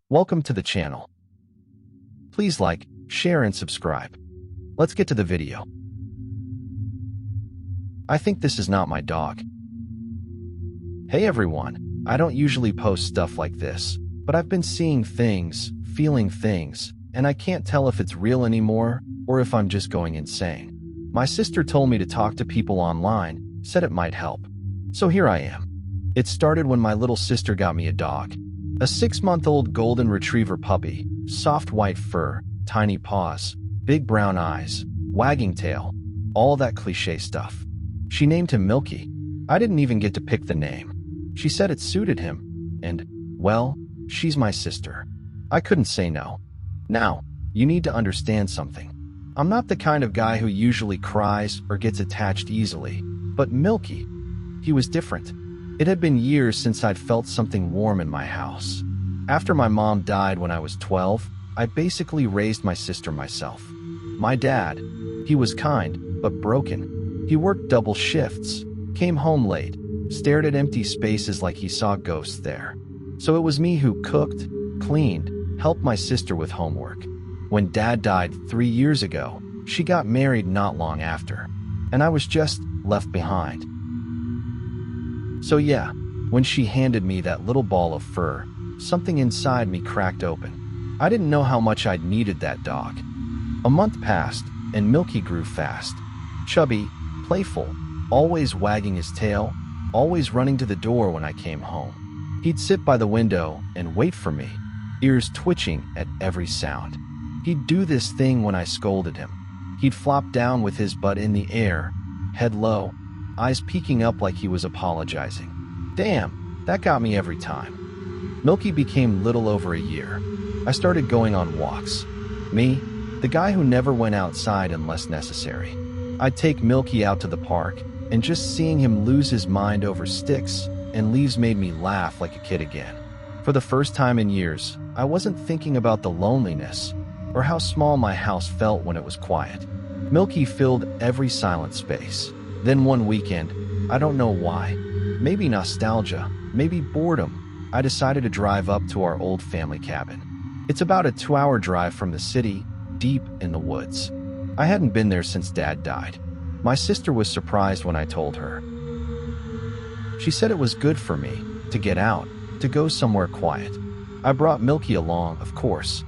Welcome to the channel. Please like, share, and subscribe. Let's get to the video. I think this is not my dog. Hey everyone, I don't usually post stuff like this, but I've been seeing things, feeling things, and I can't tell if it's real anymore or if I'm just going insane. My sister told me to talk to people online, said it might help. So here I am. It started when my little sister got me a dog. A 6-month-old golden retriever puppy, soft white fur, tiny paws, big brown eyes, wagging tail, all that cliche stuff. She named him Milky. I didn't even get to pick the name. She said it suited him, and, well, she's my sister. I couldn't say no. Now, you need to understand something. I'm not the kind of guy who usually cries or gets attached easily, but Milky, he was different. It had been years since I'd felt something warm in my house. After my mom died when I was 12, I basically raised my sister myself. My dad, he was kind, but broken. He worked double shifts, came home late, stared at empty spaces like he saw ghosts there. So it was me who cooked, cleaned, helped my sister with homework. When Dad died 3 years ago, she got married not long after, and I was just left behind. So yeah, when she handed me that little ball of fur, something inside me cracked open. I didn't know how much I'd needed that dog. A month passed, and Milky grew fast. Chubby, playful, always wagging his tail, always running to the door when I came home. He'd sit by the window and wait for me, ears twitching at every sound. He'd do this thing when I scolded him. He'd flop down with his butt in the air, head low, eyes peeking up like he was apologizing. Damn, that got me every time. Milky became little over a year. I started going on walks. Me, the guy who never went outside unless necessary. I'd take Milky out to the park, and just seeing him lose his mind over sticks and leaves made me laugh like a kid again. For the first time in years, I wasn't thinking about the loneliness or how small my house felt when it was quiet. Milky filled every silent space. Then one weekend, I don't know why, maybe nostalgia, maybe boredom, I decided to drive up to our old family cabin. It's about a 2-hour drive from the city, deep in the woods. I hadn't been there since Dad died. My sister was surprised when I told her. She said it was good for me to get out, to go somewhere quiet. I brought Milky along, of course.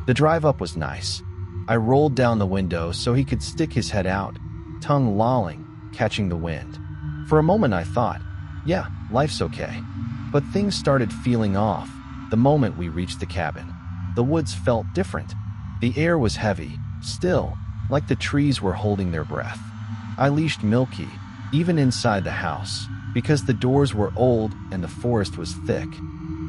The drive up was nice. I rolled down the window so he could stick his head out, tongue lolling, catching the wind. For a moment I thought, yeah, life's okay. But things started feeling off the moment we reached the cabin. The woods felt different. The air was heavy, still, like the trees were holding their breath. I leashed Milky, even inside the house, because the doors were old and the forest was thick.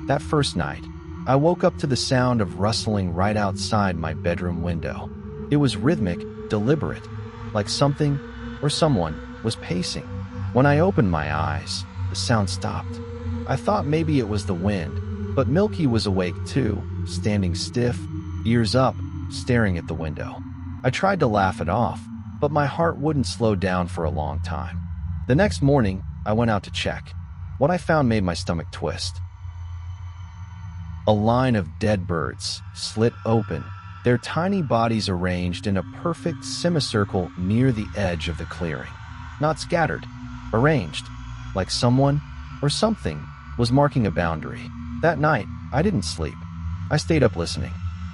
That first night, I woke up to the sound of rustling right outside my bedroom window. It was rhythmic, deliberate, like something or someone was pacing. When I opened my eyes, the sound stopped. I thought maybe it was the wind, but Milky was awake too, standing stiff, ears up, staring at the window. I tried to laugh it off, but my heart wouldn't slow down for a long time. The next morning, I went out to check. What I found made my stomach twist. A line of dead birds slit open, their tiny bodies arranged in a perfect semicircle near the edge of the clearing. Not scattered, arranged, like someone or something was marking a boundary. That night, I didn't sleep. I stayed up listening.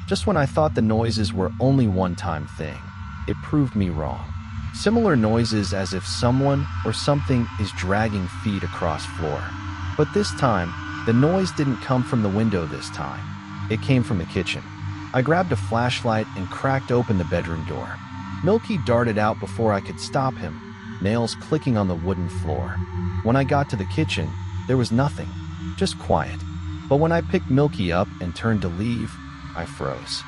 Just when I thought the noises were only one-time thing, it proved me wrong. Similar noises as if someone or something is dragging feet across floor. But this time, the noise didn't come from the window this time. It came from the kitchen. I grabbed a flashlight and cracked open the bedroom door. Milky darted out before I could stop him, nails clicking on the wooden floor. When I got to the kitchen, there was nothing, just quiet. But when I picked Milky up and turned to leave, I froze.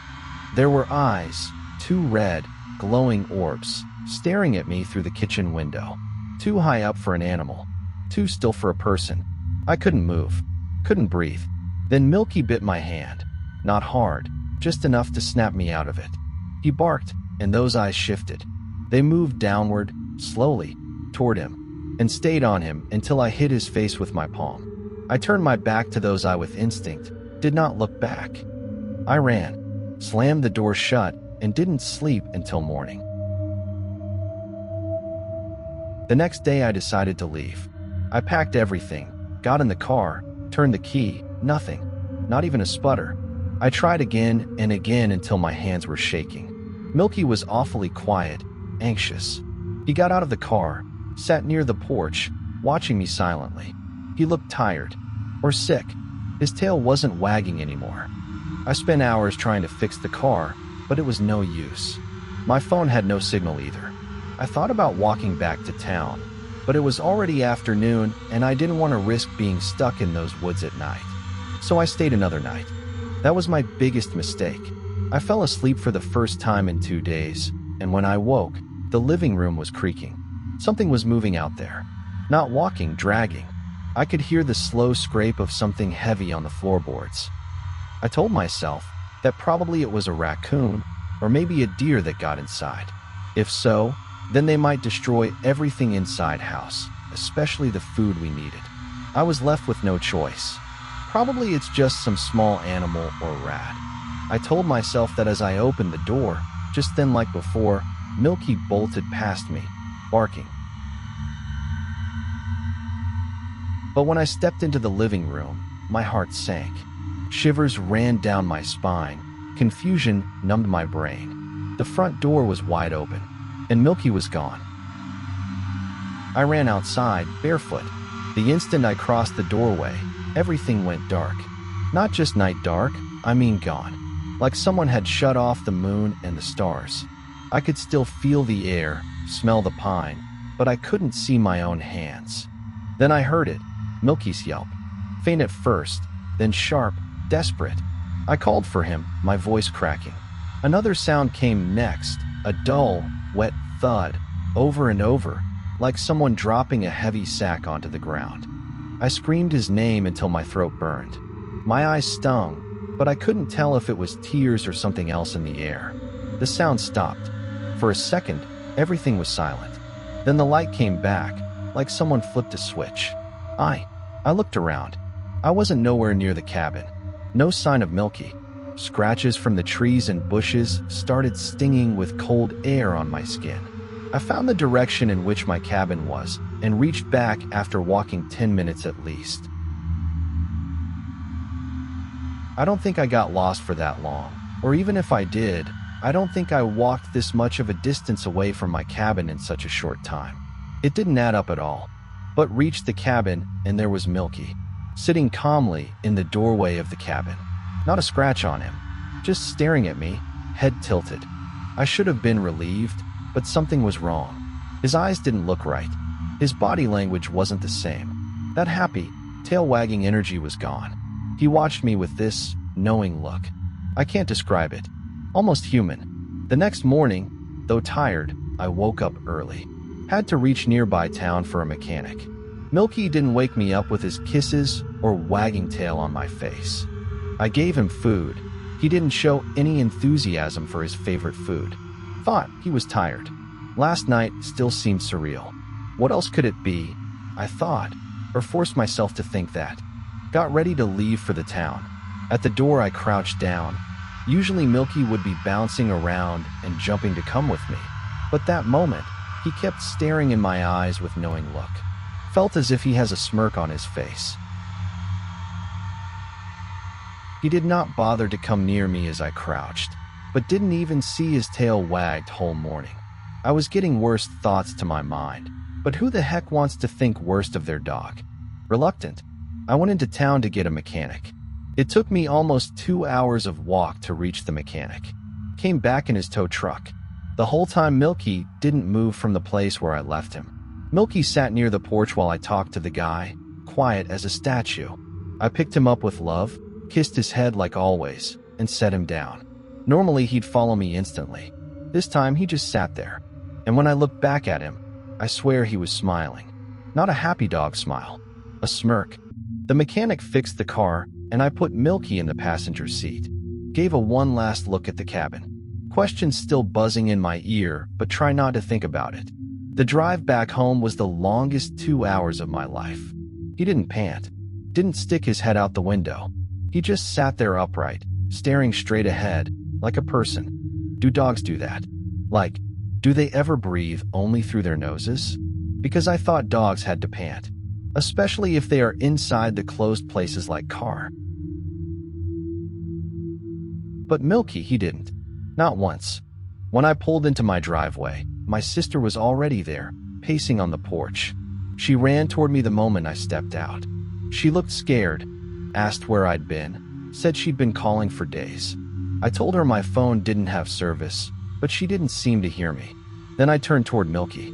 There were eyes, 2 red, glowing orbs, staring at me through the kitchen window. Too high up for an animal, too still for a person. I couldn't move, couldn't breathe. Then Milky bit my hand. Not hard, just enough to snap me out of it. He barked, and those eyes shifted. They moved downward, slowly, toward him, and stayed on him until I hit his face with my palm. I turned my back to those eyes with instinct, did not look back. I ran, slammed the door shut, and didn't sleep until morning. The next day I decided to leave. I packed everything, got in the car, turned the key, nothing, not even a sputter. I tried again and again until my hands were shaking. Milky was awfully quiet, anxious. He got out of the car, sat near the porch, watching me silently. He looked tired, or sick. His tail wasn't wagging anymore. I spent hours trying to fix the car, but it was no use. My phone had no signal either. I thought about walking back to town, but it was already afternoon and I didn't want to risk being stuck in those woods at night. So I stayed another night. That was my biggest mistake. I fell asleep for the first time in 2 days, and when I woke, the living room was creaking. Something was moving out there. Not walking, dragging. I could hear the slow scrape of something heavy on the floorboards. I told myself that probably it was a raccoon or maybe a deer that got inside. If so, then they might destroy everything inside house, especially the food we needed. I was left with no choice. Probably it's just some small animal or rat. I told myself that as I opened the door, just then like before, Milky bolted past me, barking. But when I stepped into the living room, my heart sank. Shivers ran down my spine. Confusion numbed my brain. The front door was wide open, and Milky was gone. I ran outside, barefoot. The instant I crossed the doorway, everything went dark. Not just night dark, I mean gone. Like someone had shut off the moon and the stars. I could still feel the air, smell the pine, but I couldn't see my own hands. Then I heard it, Milky's yelp. Faint at first, then sharp, desperate. I called for him, my voice cracking. Another sound came next, a dull, wet thud, over and over, like someone dropping a heavy sack onto the ground. I screamed his name until my throat burned. My eyes stung, but I couldn't tell if it was tears or something else in the air. The sound stopped. For a second, everything was silent. Then the light came back, like someone flipped a switch. I looked around. I wasn't nowhere near the cabin. No sign of Milky. Scratches from the trees and bushes started stinging with cold air on my skin. I found the direction in which my cabin was and reached back after walking 10 minutes at least. I don't think I got lost for that long, or even if I did, I don't think I walked this much of a distance away from my cabin in such a short time. It didn't add up at all, but reached the cabin and there was Milky, sitting calmly in the doorway of the cabin. Not a scratch on him, just staring at me, head tilted. I should have been relieved, but something was wrong. His eyes didn't look right. His body language wasn't the same. That happy, tail-wagging energy was gone. He watched me with this knowing look. I can't describe it. Almost human. The next morning, though tired, I woke up early. Had to reach nearby town for a mechanic. Milky didn't wake me up with his kisses or wagging tail on my face. I gave him food. He didn't show any enthusiasm for his favorite food. Thought he was tired. Last night still seemed surreal. What else could it be? I thought, or forced myself to think that. Got ready to leave for the town. At the door I crouched down. Usually Milky would be bouncing around and jumping to come with me. But that moment, he kept staring in my eyes with knowing look. Felt as if he has a smirk on his face. He did not bother to come near me as I crouched, but didn't even see his tail wagged whole morning. I was getting worse thoughts to my mind, but who the heck wants to think worst of their dog? Reluctant, I went into town to get a mechanic. It took me almost 2 hours of walk to reach the mechanic. Came back in his tow truck. The whole time Milky didn't move from the place where I left him. Milky sat near the porch while I talked to the guy, quiet as a statue. I picked him up with love, kissed his head like always, and set him down. Normally he'd follow me instantly. This time he just sat there. And when I looked back at him, I swear he was smiling. Not a happy dog smile. A smirk. The mechanic fixed the car, and I put Milky in the passenger seat. Gave a one last look at the cabin. Questions still buzzing in my ear, but try not to think about it. The drive back home was the longest 2 hours of my life. He didn't pant. Didn't stick his head out the window. He just sat there upright, staring straight ahead, like a person. Do dogs do that? Like, do they ever breathe only through their noses? Because I thought dogs had to pant, especially if they are inside the closed places like car. But Milky, he didn't. Not once. When I pulled into my driveway, my sister was already there, pacing on the porch. She ran toward me the moment I stepped out. She looked scared, asked where I'd been, said she'd been calling for days. I told her my phone didn't have service, but she didn't seem to hear me. Then I turned toward Milky.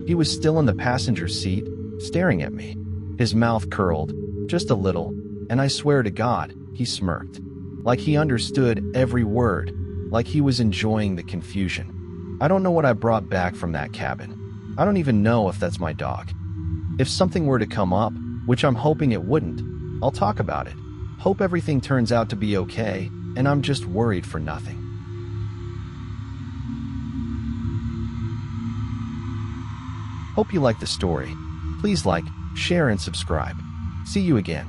He was still in the passenger seat, staring at me. His mouth curled, just a little, and I swear to God, he smirked. Like he understood every word, like he was enjoying the confusion. I don't know what I brought back from that cabin. I don't even know if that's my dog. If something were to come up, which I'm hoping it wouldn't, I'll talk about it. Hope everything turns out to be okay, and I'm just worried for nothing. Hope you like the story. Please like, share, and subscribe. See you again.